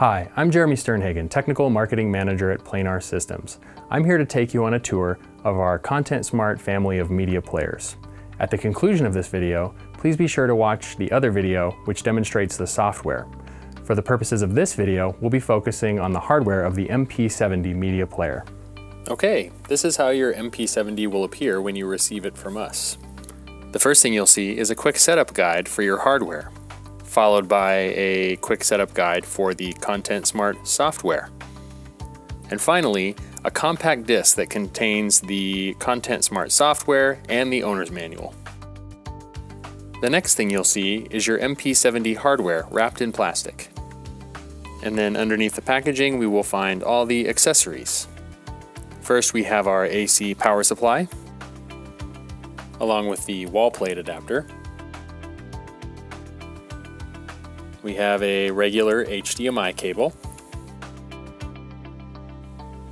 Hi, I'm Jeremy Sternhagen, Technical Marketing Manager at Planar Systems. I'm here to take you on a tour of our ContentSmart family of media players. At the conclusion of this video, please be sure to watch the other video which demonstrates the software. For the purposes of this video, we'll be focusing on the hardware of the MP70 media player. Okay, this is how your MP70 will appear when you receive it from us. The first thing you'll see is a quick setup guide for your hardware, followed by a quick setup guide for the ContentSmart software. And finally, a compact disc that contains the ContentSmart software and the owner's manual. The next thing you'll see is your MP70 hardware wrapped in plastic. And then underneath the packaging, we will find all the accessories. First, we have our AC power supply, along with the wall plate adapter. We have a regular HDMI cable,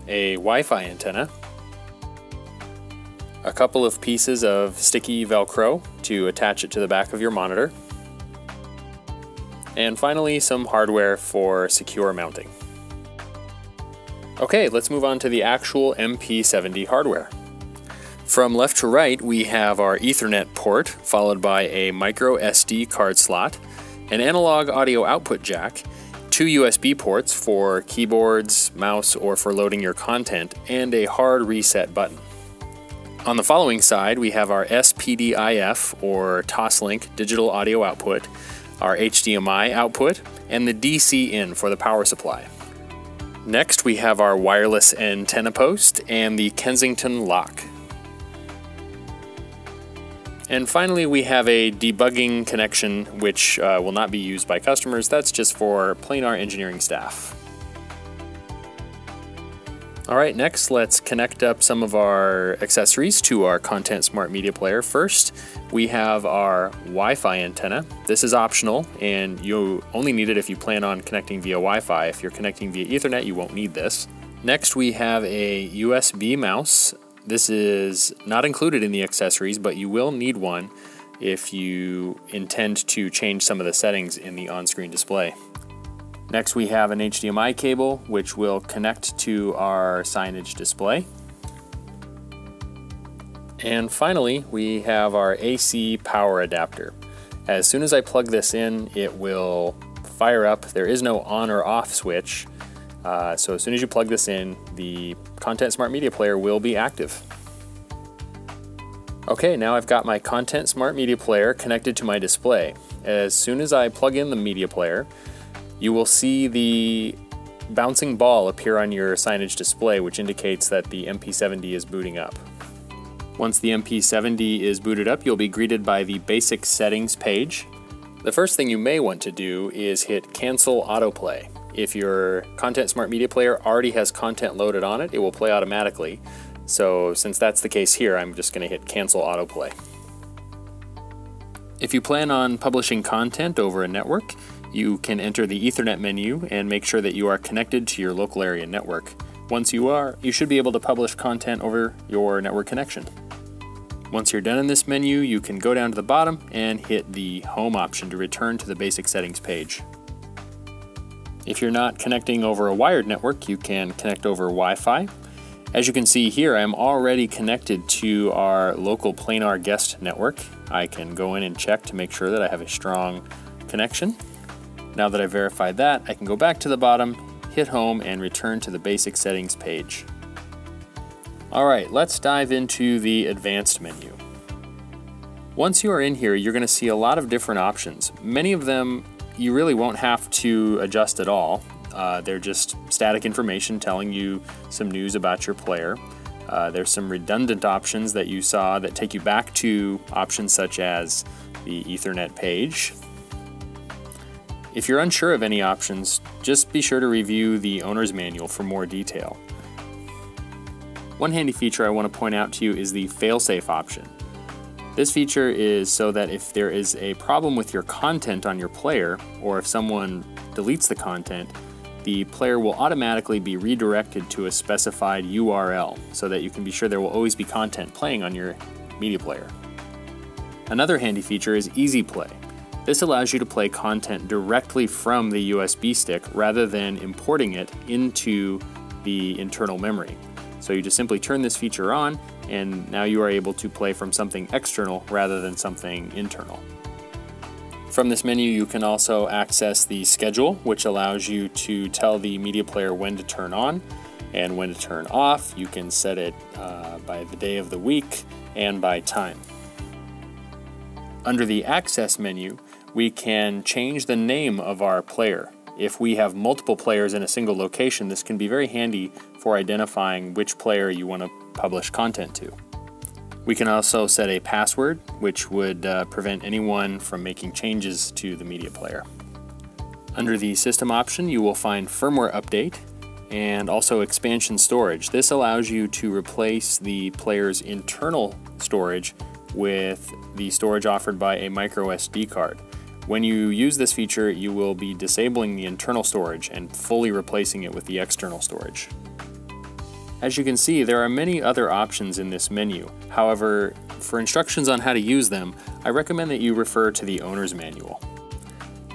a Wi-Fi antenna, a couple of pieces of sticky Velcro to attach it to the back of your monitor, and finally some hardware for secure mounting. Okay, let's move on to the actual MP70 hardware. From left to right, we have our Ethernet port, followed by a micro SD card slot, an analog audio output jack, two USB ports for keyboards, mouse, or for loading your content, and a hard reset button. On the following side, we have our SPDIF or Toslink digital audio output, our HDMI output, and the DC in for the power supply. Next, we have our wireless antenna post and the Kensington lock. And finally, we have a debugging connection which will not be used by customers. That's just for Planar engineering staff. All right, next let's connect up some of our accessories to our ContentSmart Media Player. First, we have our Wi-Fi antenna. This is optional and you only need it if you plan on connecting via Wi-Fi. If you're connecting via Ethernet, you won't need this. Next, we have a USB mouse. This is not included in the accessories, but you will need one if you intend to change some of the settings in the on-screen display. Next, we have an HDMI cable, which will connect to our signage display. And finally, we have our AC power adapter. As soon as I plug this in, it will fire up. There is no on or off switch. So as soon as you plug this in, the ContentSmart Media Player will be active. Okay, now I've got my ContentSmart Media Player connected to my display. As soon as I plug in the media player, you will see the bouncing ball appear on your signage display, which indicates that the MP70 is booting up. Once the MP70 is booted up, you'll be greeted by the basic settings page. The first thing you may want to do is hit Cancel Autoplay. If your ContentSmart Media Player already has content loaded on it, it will play automatically. So since that's the case here, I'm just going to hit Cancel Autoplay. If you plan on publishing content over a network, you can enter the Ethernet menu and make sure that you are connected to your local area network. Once you are, you should be able to publish content over your network connection. Once you're done in this menu, you can go down to the bottom and hit the Home option to return to the basic settings page. If you're not connecting over a wired network, you can connect over Wi-Fi. As you can see here, I'm already connected to our local Planar guest network. I can go in and check to make sure that I have a strong connection. Now that I've verified that, I can go back to the bottom, hit Home, and return to the basic settings page. All right, let's dive into the advanced menu. Once you are in here, you're going to see a lot of different options. Many of them you really won't have to adjust at all. They're just static information telling you some news about your player. There's some redundant options that you saw that take you back to options such as the Ethernet page. If you're unsure of any options, just be sure to review the owner's manual for more detail. One handy feature I want to point out to you is the failsafe option. This feature is so that if there is a problem with your content on your player, or if someone deletes the content, the player will automatically be redirected to a specified URL so that you can be sure there will always be content playing on your media player. Another handy feature is Easy Play. This allows you to play content directly from the USB stick rather than importing it into the internal memory. So you just simply turn this feature on, and now you are able to play from something external rather than something internal. From this menu, you can also access the schedule, which allows you to tell the media player when to turn on and when to turn off. You can set it by the day of the week and by time. Under the Access menu, we can change the name of our player. If we have multiple players in a single location, this can be very handy for identifying which player you want to publish content to. We can also set a password, which would prevent anyone from making changes to the media player. Under the System option, you will find Firmware Update and also Expansion Storage. This allows you to replace the player's internal storage with the storage offered by a micro SD card. When you use this feature, you will be disabling the internal storage and fully replacing it with the external storage. As you can see, there are many other options in this menu. However, for instructions on how to use them, I recommend that you refer to the owner's manual.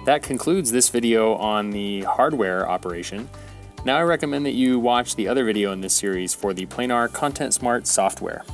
That concludes this video on the hardware operation. Now I recommend that you watch the other video in this series for the Planar ContentSmart Software.